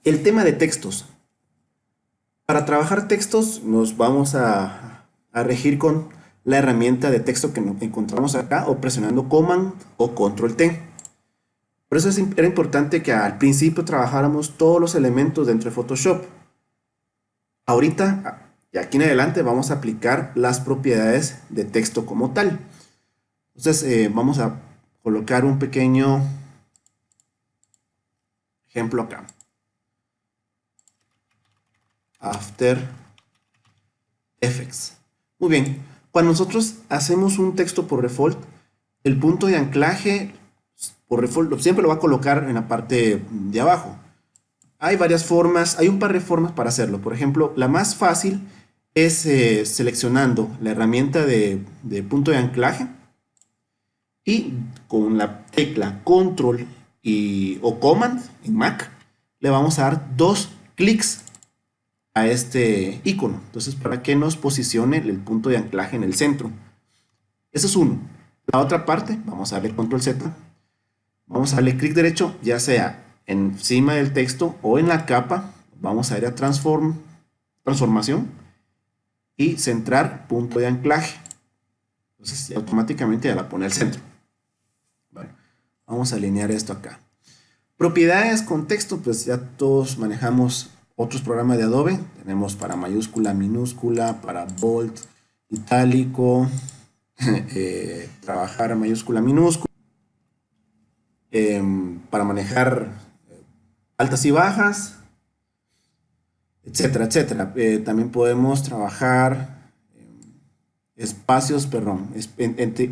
El tema de textos. Para trabajar textos nos vamos a regir con la herramienta de texto que encontramos acá o presionando Command o Control T. Por eso era importante que al principio trabajáramos todos los elementos dentro de Photoshop. Ahorita, y aquí en adelante, vamos a aplicar las propiedades de texto como tal. Entonces, vamos a colocar un pequeño ejemplo acá. After Effects. Muy bien, cuando nosotros hacemos un texto por default, el punto de anclaje por default siempre lo va a colocar en la parte de abajo. Hay varias formas, hay un par de formas para hacerlo. Por ejemplo, la más fácil es seleccionando la herramienta de punto de anclaje y con la tecla Control o Command en Mac le vamos a dar 2 clics a este icono. Entonces, para que nos posicione el punto de anclaje en el centro. Eso es uno. La otra parte, vamos a darle Control Z. Vamos a darle clic derecho, ya sea encima del texto o en la capa. Vamos a ir a transformación y centrar punto de anclaje. Entonces, ya automáticamente ya la pone al centro. Bueno, vamos a alinear esto acá. Propiedades con texto, pues ya todos manejamos otros programas de Adobe. Tenemos para mayúscula, minúscula, para bold, itálico, trabajar mayúscula, minúscula, para manejar altas y bajas, etcétera, etcétera. También podemos trabajar espacios, perdón,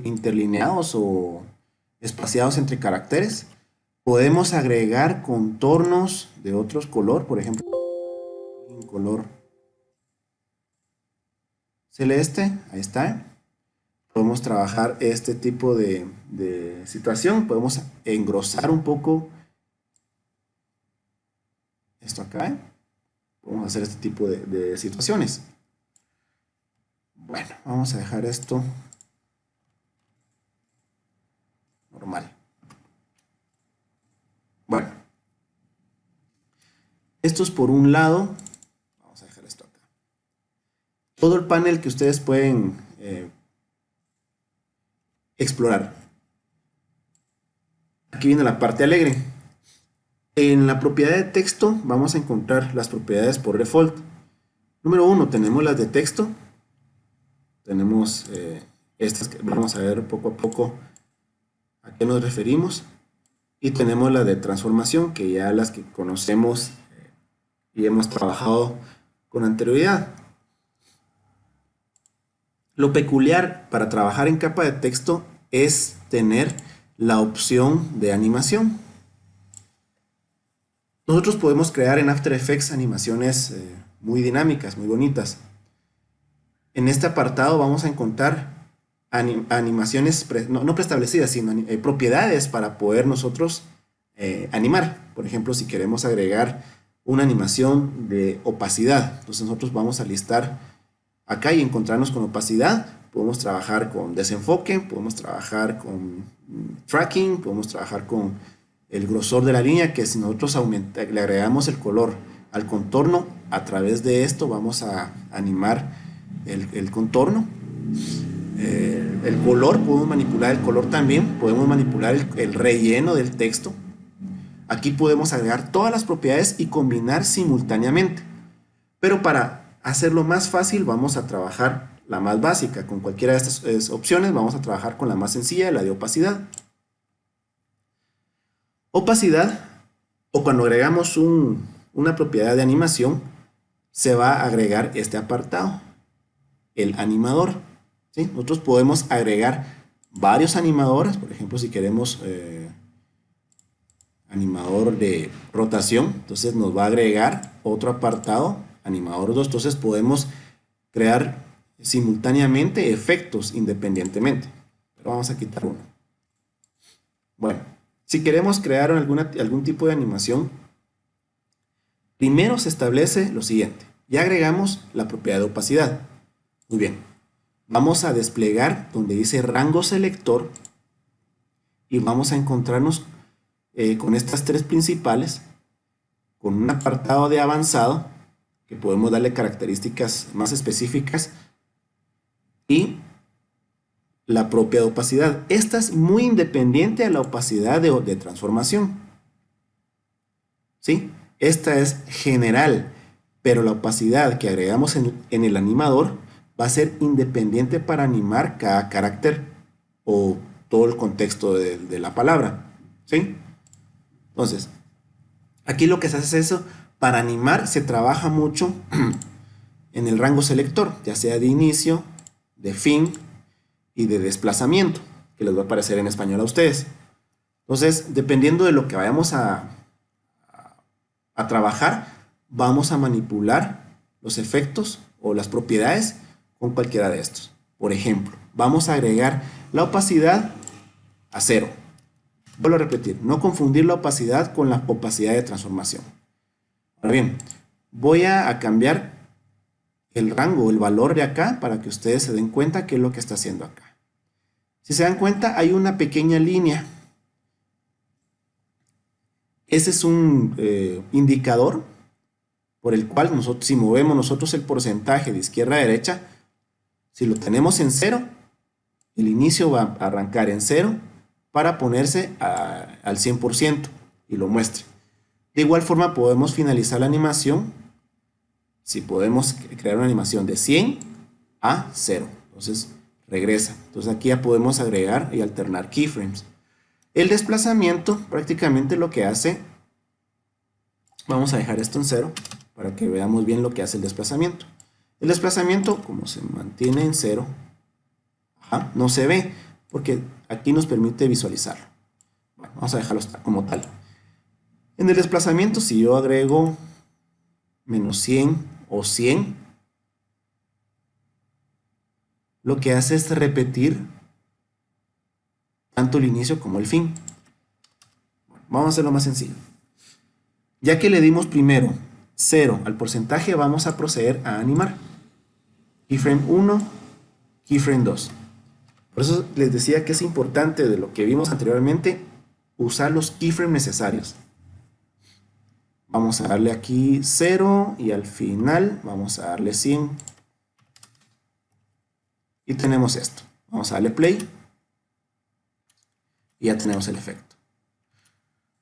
interlineados o espaciados entre caracteres. Podemos agregar contornos de otros color, por ejemplo, un color celeste, ahí está. Podemos trabajar este tipo de situación, podemos engrosar un poco esto acá. Podemos hacer este tipo de situaciones. Bueno, vamos a dejar esto normal. Bueno, esto es por un lado. Vamos a dejar esto acá. Todo el panel que ustedes pueden explorar. Aquí viene la parte alegre. En la propiedad de texto vamos a encontrar las propiedades por default. Número 1, tenemos las de texto. Tenemos estas que vamos a ver poco a poco a qué nos referimos. Y tenemos la de transformación, que ya las que conocemos y hemos trabajado con anterioridad. Lo peculiar para trabajar en capa de texto es tener la opción de animación. Nosotros podemos crear en After Effects animaciones muy dinámicas, muy bonitas. En este apartado vamos a encontrar animaciones no preestablecidas, sino propiedades para poder nosotros animar. Por ejemplo, si queremos agregar una animación de opacidad, entonces nosotros vamos a listar acá y encontrarnos con opacidad. Podemos trabajar con desenfoque, podemos trabajar con tracking, podemos trabajar con el grosor de la línea, que si nosotros le agregamos el color al contorno, a través de esto vamos a animar el contorno. El color, podemos manipular el color también, podemos manipular el relleno del texto. Aquí podemos agregar todas las propiedades y combinar simultáneamente. Pero para hacerlo más fácil vamos a trabajar la más básica. Con cualquiera de estas opciones vamos a trabajar con la más sencilla, la de opacidad. Opacidad, o cuando agregamos una propiedad de animación, se va a agregar este apartado, el animador. ¿Sí? Nosotros podemos agregar varios animadores, por ejemplo, si queremos animador de rotación, entonces nos va a agregar otro apartado, animador 2, entonces podemos crear simultáneamente efectos independientemente. Pero vamos a quitar uno. Bueno, si queremos crear algún tipo de animación, primero se establece lo siguiente. Ya agregamos la propiedad de opacidad. Muy bien. Vamos a desplegar donde dice rango selector y vamos a encontrarnos con estas tres principales con un apartado de avanzado, que podemos darle características más específicas, y la propia opacidad. Esta es muy independiente a la opacidad de transformación. ¿Sí? Esta es general, pero la opacidad que agregamos en el animador va a ser independiente para animar cada carácter o todo el contexto de la palabra. ¿Sí? Entonces, aquí lo que se hace es eso. Para animar se trabaja mucho en el rango selector, ya sea de inicio, de fin y de desplazamiento, que les va a aparecer en español a ustedes. Entonces, dependiendo de lo que vayamos a trabajar, vamos a manipular los efectos o las propiedades con cualquiera de estos. Por ejemplo, vamos a agregar la opacidad a 0. Vuelvo a repetir, no confundir la opacidad con la opacidad de transformación. Ahora bien, voy a cambiar el rango, el valor de acá, para que ustedes se den cuenta qué es lo que está haciendo acá. Si se dan cuenta, hay una pequeña línea. Ese es un indicador por el cual nosotros, si movemos nosotros el porcentaje de izquierda a derecha, si lo tenemos en 0, el inicio va a arrancar en 0 para ponerse al 100% y lo muestre. De igual forma podemos finalizar la animación si podemos crear una animación de 100 a 0. Entonces regresa. Entonces aquí ya podemos agregar y alternar keyframes. El desplazamiento prácticamente lo que hace, vamos a dejar esto en 0 para que veamos bien lo que hace el desplazamiento. El desplazamiento, como se mantiene en 0, no se ve porque aquí nos permite visualizarlo. Bueno, vamos a dejarlo como tal. En el desplazamiento, si yo agrego menos 100 o 100, lo que hace es repetir tanto el inicio como el fin. Vamos a hacerlo más sencillo. Ya que le dimos primero 0 al porcentaje, vamos a proceder a animar. Keyframe 1, keyframe 2. Por eso les decía que es importante, de lo que vimos anteriormente, usar los keyframes necesarios. Vamos a darle aquí 0 y al final vamos a darle 100. Y tenemos esto. Vamos a darle play. Y ya tenemos el efecto.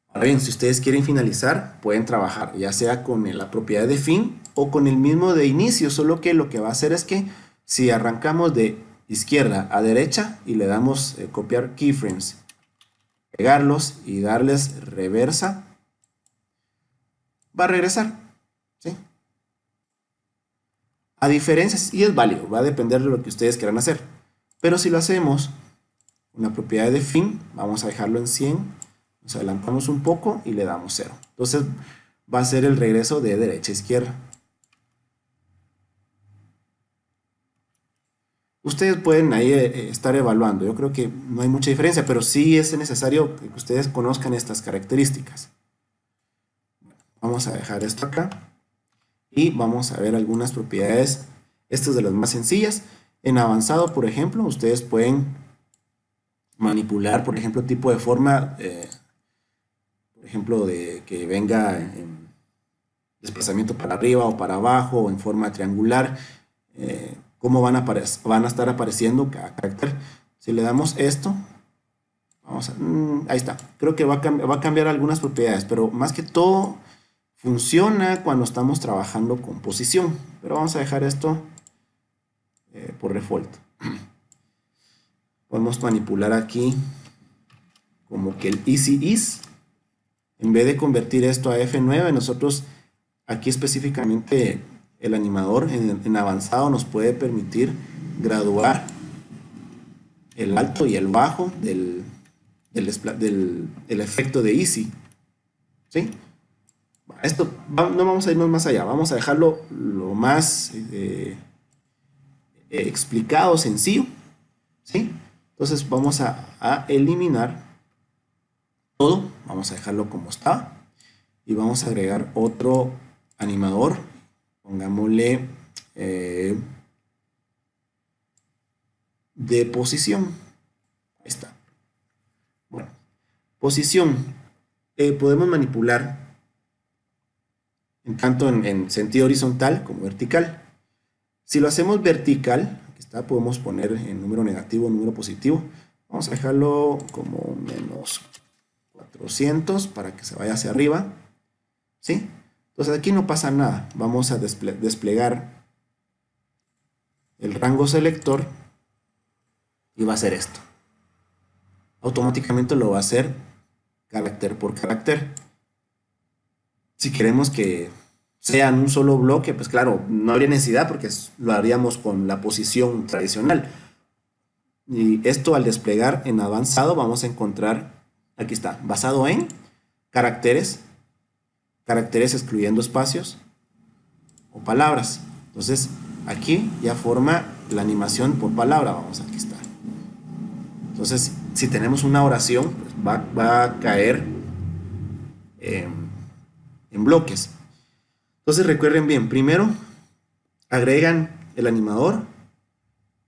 Ahora bien, si ustedes quieren finalizar, pueden trabajar ya sea con la propiedad de fin o con el mismo de inicio, solo que lo que va a hacer es que si arrancamos de izquierda a derecha y le damos copiar keyframes, pegarlos y darles reversa, va a regresar, ¿sí? A diferencia, y es válido, va a depender de lo que ustedes quieran hacer, pero si lo hacemos con la propiedad de fin, vamos a dejarlo en 100, nos adelantamos un poco y le damos 0. Entonces va a ser el regreso de derecha a izquierda. Ustedes pueden ahí estar evaluando. Yo creo que no hay mucha diferencia, pero sí es necesario que ustedes conozcan estas características. Vamos a dejar esto acá y vamos a ver algunas propiedades. Estas de las más sencillas. En avanzado, por ejemplo, ustedes pueden manipular, por ejemplo, tipo de forma, por ejemplo, de que venga en desplazamiento para arriba o para abajo o en forma triangular. Cómo van a estar apareciendo cada carácter. Si le damos esto, ahí está. Creo que va a cambiar algunas propiedades, pero más que todo funciona cuando estamos trabajando con posición. Pero vamos a dejar esto por default. Podemos manipular aquí como que el easy is. En vez de convertir esto a F9, nosotros aquí específicamente el animador en avanzado nos puede permitir graduar el alto y el bajo del efecto de easy. ¿Sí? Esto no vamos a irnos más allá, vamos a dejarlo lo más explicado, sencillo. ¿Sí? Entonces vamos a eliminar todo, vamos a dejarlo como está y vamos a agregar otro animador, pongámosle de posición. Ahí está. Bueno, posición, podemos manipular tanto en sentido horizontal como vertical. Si lo hacemos vertical, aquí está, podemos poner en número negativo o número positivo. Vamos a dejarlo como menos 400 para que se vaya hacia arriba. ¿Sí? Entonces aquí no pasa nada. Vamos a desplegar el rango selector y va a hacer esto. Automáticamente lo va a hacer carácter por carácter. Si queremos que sea en un solo bloque, pues claro, no habría necesidad porque lo haríamos con la posición tradicional. Y esto al desplegar en avanzado vamos a encontrar, aquí está, basado en caracteres, caracteres excluyendo espacios o palabras. Entonces aquí ya forma la animación por palabra, vamos, aquí está. Entonces si tenemos una oración, pues va a caer en bloques. Entonces recuerden bien, primero agregan el animador,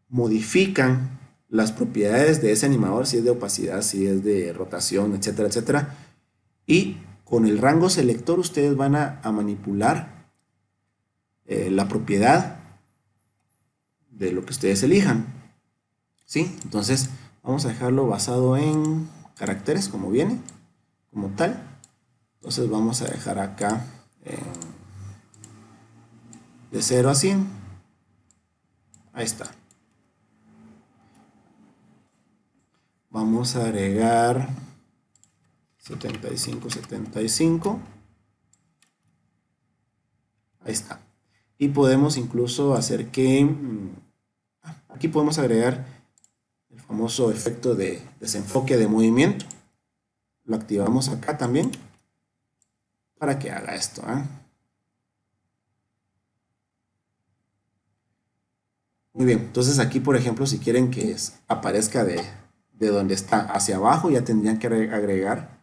modifican las propiedades de ese animador, si es de opacidad, si es de rotación, etcétera, etcétera. Y con el rango selector ustedes van a manipular la propiedad de lo que ustedes elijan. ¿Sí? Entonces vamos a dejarlo basado en caracteres como viene, como tal. Entonces vamos a dejar acá de 0 a 100. Ahí está. Vamos a agregar 75, 75. Ahí está. Y podemos incluso hacer que... aquí podemos agregar el famoso efecto de desenfoque de movimiento. Lo activamos acá también para que haga esto. Muy bien, entonces aquí por ejemplo si quieren que aparezca de donde está hacia abajo, ya tendrían que agregar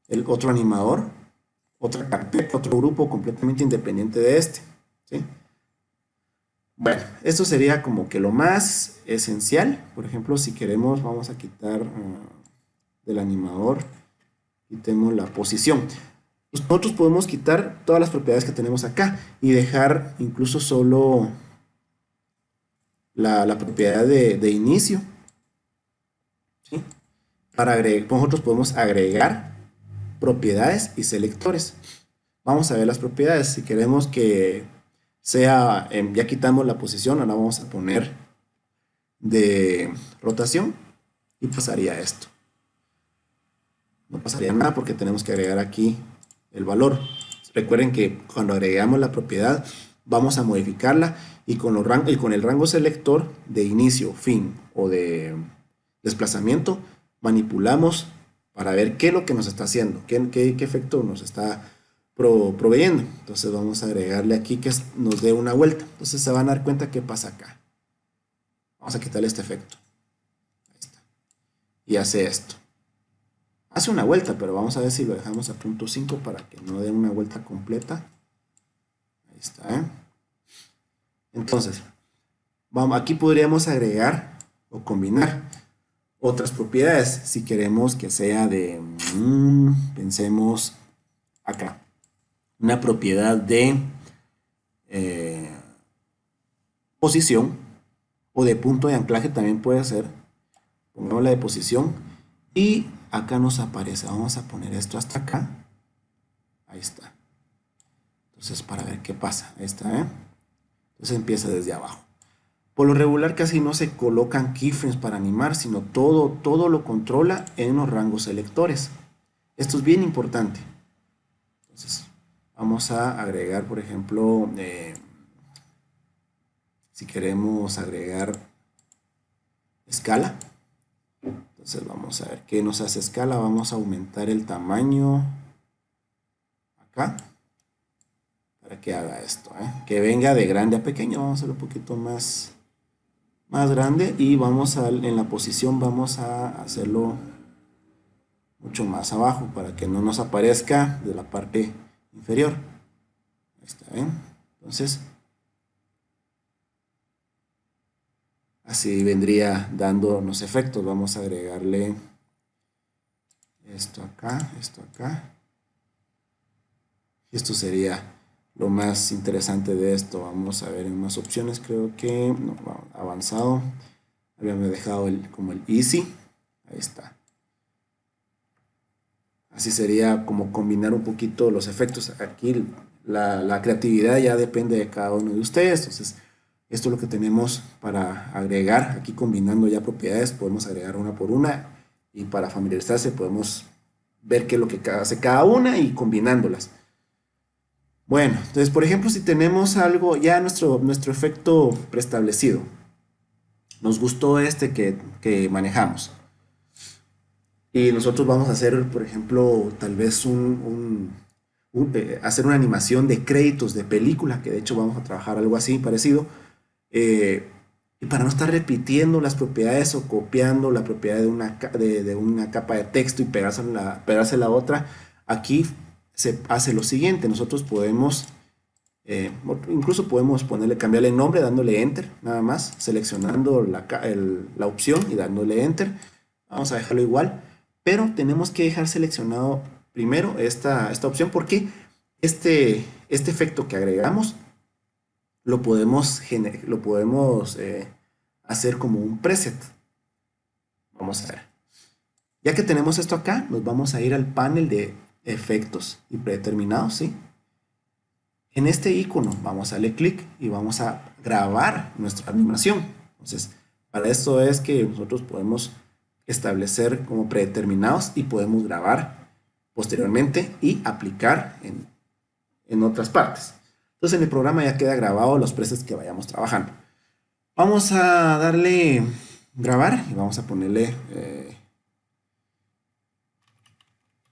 el otro animador, otra carpeta, otro grupo completamente independiente de este. ¿Sí? Bueno, esto sería como que lo más esencial. Por ejemplo, si queremos, vamos a quitar del animador, quitemos la posición. Nosotros podemos quitar todas las propiedades que tenemos acá y dejar incluso solo la propiedad de inicio. ¿Sí? Nosotros podemos agregar propiedades y selectores. Vamos a ver las propiedades. Si queremos que sea, ya quitamos la posición, ahora vamos a poner de rotación y pasaría esto. No pasaría nada porque tenemos que agregar aquí el valor. Recuerden que cuando agregamos la propiedad vamos a modificarla y con el rango selector de inicio, fin o de desplazamiento manipulamos para ver qué es lo que nos está haciendo, qué efecto nos está proveyendo. Entonces vamos a agregarle aquí que nos dé una vuelta. Entonces se van a dar cuenta qué pasa acá. Vamos a quitarle este efecto. Ahí está. Y hace esto. Hace una vuelta, pero vamos a ver si lo dejamos a punto 5 para que no dé una vuelta completa. Ahí está. Entonces, aquí podríamos agregar o combinar otras propiedades. Si queremos que sea de, pensemos acá, una propiedad de posición o de punto de anclaje también puede ser. Pongamos la de posición y acá nos aparece. Vamos a poner esto hasta acá. Ahí está. Entonces para ver qué pasa. Ahí está. Entonces empieza desde abajo. Por lo regular casi no se colocan keyframes para animar, sino todo lo controla en los rangos selectores. Esto es bien importante. Entonces vamos a agregar, por ejemplo, si queremos agregar escala. Entonces vamos a ver qué nos hace escala. Vamos a aumentar el tamaño acá para que haga esto, que venga de grande a pequeño. Vamos a hacerlo un poquito más grande y en la posición vamos a hacerlo mucho más abajo para que no nos aparezca de la parte inferior. Ahí está, entonces así vendría dándonos efectos. Vamos a agregarle esto acá. Y esto sería lo más interesante de esto. Vamos a ver en más opciones, creo que no, avanzado. Habíamos dejado como el easy. Ahí está. Así sería como combinar un poquito los efectos. Aquí la creatividad ya depende de cada uno de ustedes. Entonces, esto es lo que tenemos para agregar. Aquí combinando ya propiedades, podemos agregar una por una. Y para familiarizarse podemos ver qué es lo que hace cada una y combinándolas. Bueno, entonces, por ejemplo, si tenemos algo, ya nuestro efecto preestablecido, nos gustó este que manejamos. Y nosotros vamos a hacer, por ejemplo, tal vez hacer una animación de créditos de película, que de hecho vamos a trabajar algo así parecido. eh, y para no estar repitiendo las propiedades o copiando la propiedad de una capa de texto y pegarse a la otra, aquí se hace lo siguiente. Nosotros podemos, incluso podemos cambiarle el nombre dándole enter, nada más, seleccionando la opción y dándole enter. Vamos a dejarlo igual, pero tenemos que dejar seleccionado primero esta opción porque este efecto que agregamos lo podemos hacer como un preset. Vamos a ver. Ya que tenemos esto acá, nos vamos a ir al panel de efectos y predeterminados, ¿sí? En este icono vamos a darle clic y vamos a grabar nuestra animación. Entonces, para esto es que nosotros podemos establecer como predeterminados y podemos grabar posteriormente y aplicar en otras partes. Entonces en el programa ya queda grabado los presets que vayamos trabajando. Vamos a darle grabar y vamos a ponerle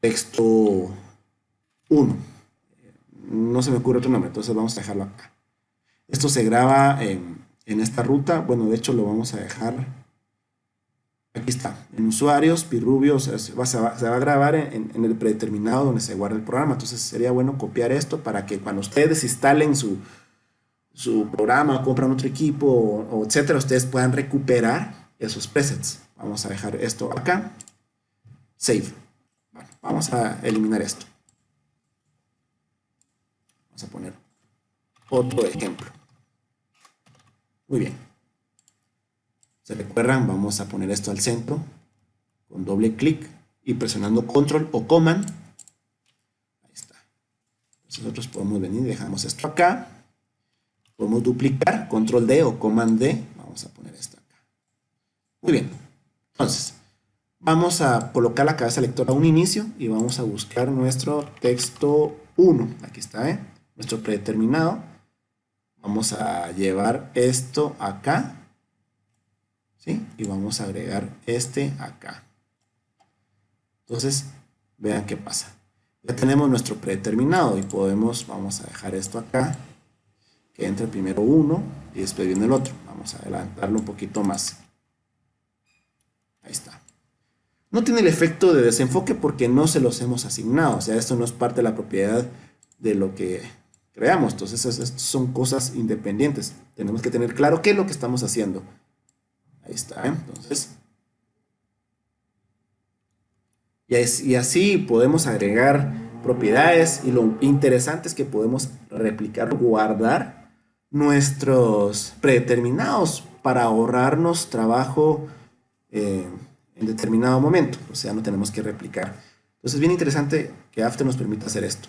texto 1. No se me ocurre otro nombre, entonces vamos a dejarlo acá. Esto se graba en esta ruta. Bueno, de hecho lo vamos a dejar. Aquí está, en usuarios, Pirrubio, o sea, se va a grabar en el predeterminado donde se guarda el programa. Entonces sería bueno copiar esto para que cuando ustedes instalen su programa o compran otro equipo o etcétera, ustedes puedan recuperar esos presets. Vamos a dejar esto acá. Save. Bueno, vamos a eliminar esto. Vamos a poner otro ejemplo. Muy bien. ¿Se recuerdan? Vamos a poner esto al centro con doble clic y presionando control o command. Ahí está. Entonces nosotros podemos venir y dejamos esto acá. Podemos duplicar, control D o command D. Vamos a poner esto acá. Muy bien. Entonces, vamos a colocar la cabeza lectora a un inicio y vamos a buscar nuestro texto 1. Aquí está, nuestro predeterminado. Vamos a llevar esto acá. ¿Sí? Y vamos a agregar este acá. Entonces, vean qué pasa. Ya tenemos nuestro predeterminado y vamos a dejar esto acá, que entre primero uno y después viene el otro. Vamos a adelantarlo un poquito más. Ahí está. No tiene el efecto de desenfoque porque no se los hemos asignado. O sea, esto no es parte de la propiedad de lo que creamos. Entonces, estas son cosas independientes. Tenemos que tener claro qué es lo que estamos haciendo. Ahí está, entonces. Y así podemos agregar propiedades y lo interesante es que podemos replicar, guardar nuestros predeterminados para ahorrarnos trabajo en determinado momento. O sea, no tenemos que replicar. Entonces es bien interesante que After nos permita hacer esto.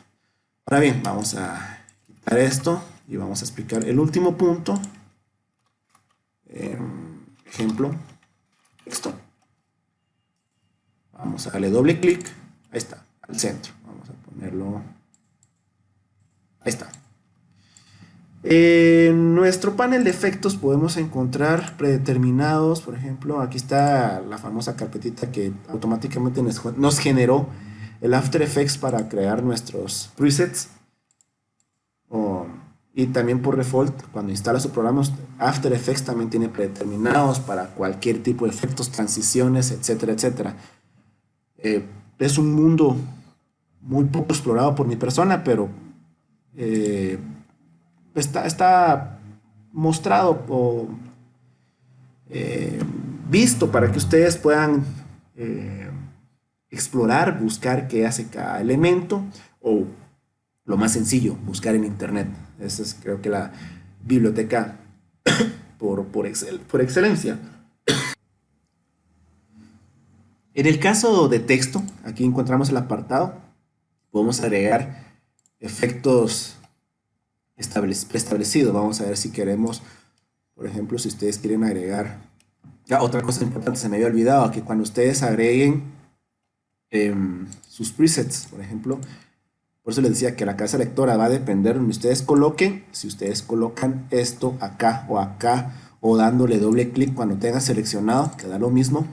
Ahora bien, vamos a quitar esto y vamos a explicar el último punto. Ejemplo, texto. Vamos a darle doble clic. Ahí está, al centro. Vamos a ponerlo. Ahí está. En nuestro panel de efectos podemos encontrar predeterminados. Por ejemplo, aquí está la famosa carpetita que automáticamente nos generó el After Effects para crear nuestros presets. Y también por default, cuando instala su programa, After Effects también tiene predeterminados para cualquier tipo de efectos, transiciones, etcétera, etcétera. Es un mundo muy poco explorado por mi persona, pero está mostrado o visto para que ustedes puedan explorar, buscar qué hace cada elemento o lo más sencillo, buscar en internet. Esa es creo que la biblioteca por excelencia. En el caso de texto, aquí encontramos el apartado, podemos agregar efectos preestablecidos. Vamos a ver si queremos, por ejemplo, si ustedes quieren agregar. Otra cosa importante, se me había olvidado, que cuando ustedes agreguen sus presets, por ejemplo, por eso les decía que la casa lectora va a depender de donde ustedes coloquen. Si ustedes colocan esto acá, o dándole doble clic cuando tengan seleccionado, queda lo mismo.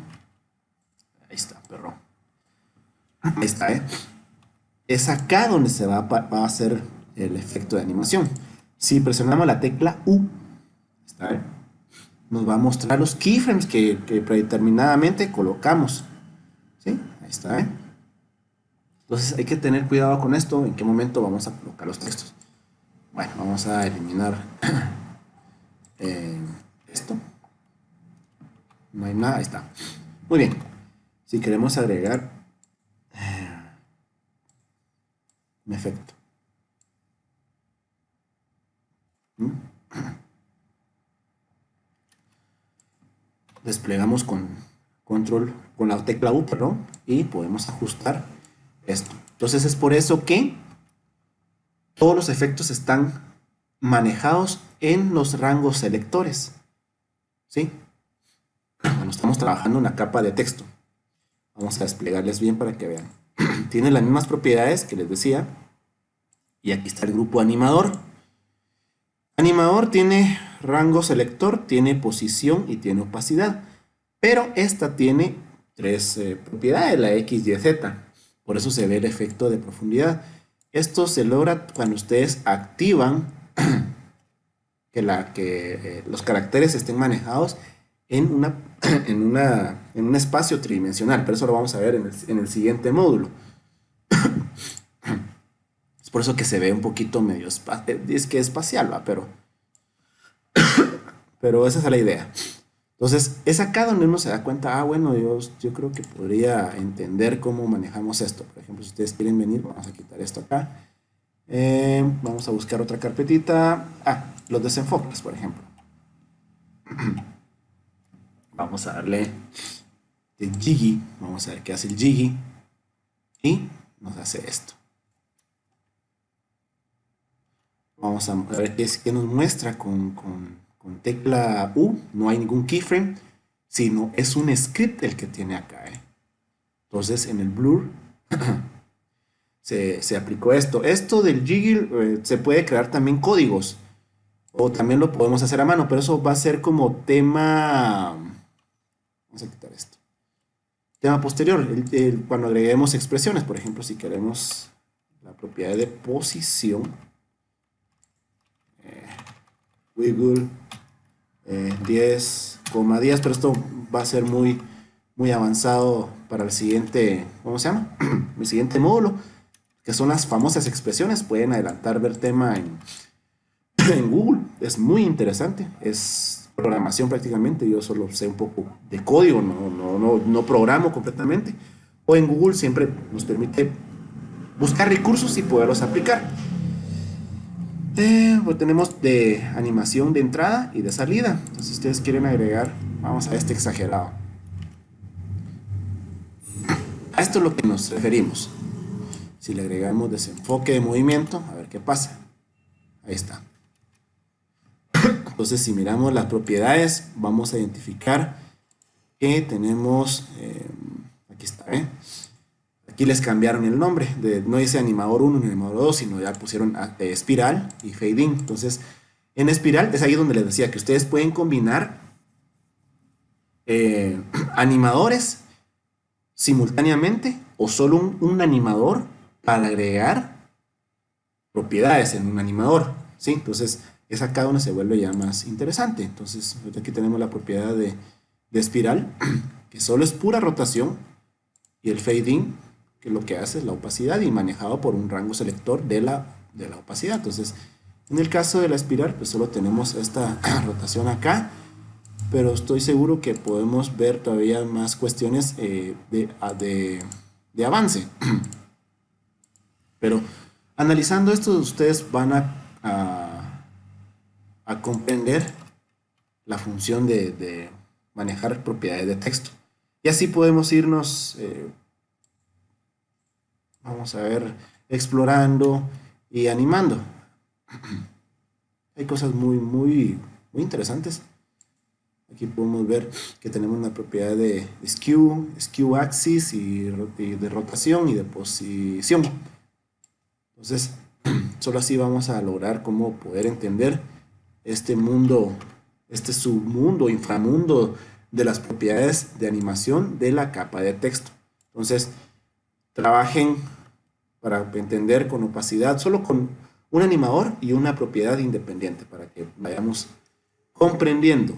Ahí está, perro. Ahí está, ¿eh? Es acá donde se va a hacer el efecto de animación. Si presionamos la tecla U, está, ¿eh? Nos va a mostrar los keyframes que predeterminadamente colocamos. ¿Sí? Ahí está, ¿eh? Entonces hay que tener cuidado con esto, en qué momento vamos a colocar los textos. Bueno, vamos a eliminar esto. No hay nada, ahí está. Muy bien. Si queremos agregar un efecto. Desplegamos con control, con la tecla U, perdón, y podemos ajustar esto. Entonces es por eso que todos los efectos están manejados en los rangos selectores. ¿Sí? Cuando estamos trabajando en una capa de texto. Vamos a desplegarles bien para que vean. Tiene las mismas propiedades que les decía. Y aquí está el grupo animador. Animador tiene rango selector, tiene posición y tiene opacidad. Pero esta tiene tres propiedades, la X, Y, Z. Por eso se ve el efecto de profundidad. Esto se logra cuando ustedes activan que los caracteres estén manejados en un espacio tridimensional. Pero eso lo vamos a ver en el siguiente módulo. Es por eso que se ve un poquito medio es que espacial, ¿va? Pero esa es la idea. Entonces, es acá donde uno se da cuenta, bueno, yo creo que podría entender cómo manejamos esto. Por ejemplo, si ustedes quieren venir, vamos a quitar esto acá. Vamos a buscar otra carpetita. Los desenfoques, por ejemplo. Vamos a darle el jiggy. Vamos a ver qué hace el jiggy. Y nos hace esto. Vamos a ver qué nos muestra con tecla U. No hay ningún keyframe, sino es un script el que tiene acá. Entonces en el blur se aplicó esto. Esto del jiggle se puede crear también códigos. O también lo podemos hacer a mano, pero eso va a ser como tema. Vamos a quitar esto. Tema posterior, cuando agreguemos expresiones, por ejemplo, si queremos la propiedad de posición, wiggle 10,10, pero esto va a ser muy avanzado para el siguiente, ¿cómo se llama? El siguiente módulo, que son las famosas expresiones. Pueden adelantar, ver tema en Google, es muy interesante, es programación prácticamente. Yo solo sé un poco de código, no programo completamente. O en Google siempre nos permite buscar recursos y poderlos aplicar. Pues tenemos de animación de entrada y de salida. Entonces, si ustedes quieren agregar, vamos a este exagerado. A esto es lo que nos referimos. Si le agregamos desenfoque de movimiento, a ver qué pasa. Ahí está. Entonces, si miramos las propiedades, vamos a identificar que tenemos, aquí está, aquí les cambiaron el nombre, no dice animador 1 ni animador 2, sino ya pusieron espiral y fade in. Entonces, en espiral es ahí donde les decía que ustedes pueden combinar animadores simultáneamente o solo un animador para agregar propiedades en un animador, ¿sí? Entonces, es acá donde se vuelve ya más interesante. Entonces, aquí tenemos la propiedad de espiral, que solo es pura rotación, y el fade in, que lo que hace es la opacidad y manejado por un rango selector de la opacidad. Entonces, en el caso de la espiral, pues solo tenemos esta rotación acá, pero estoy seguro que podemos ver todavía más cuestiones de avance. Pero Analizando esto, ustedes van a comprender la función de manejar propiedades de texto. Y así podemos irnos, vamos a ver, explorando y animando. Hay cosas muy interesantes. Aquí podemos ver que tenemos una propiedad de skew axis y de rotación y de posición. Entonces, solo así vamos a lograr cómo poder entender este mundo, este submundo, inframundo de las propiedades de animación de la capa de texto. Entonces, trabajen para entender con opacidad, solo con un animador y una propiedad independiente, para que vayamos comprendiendo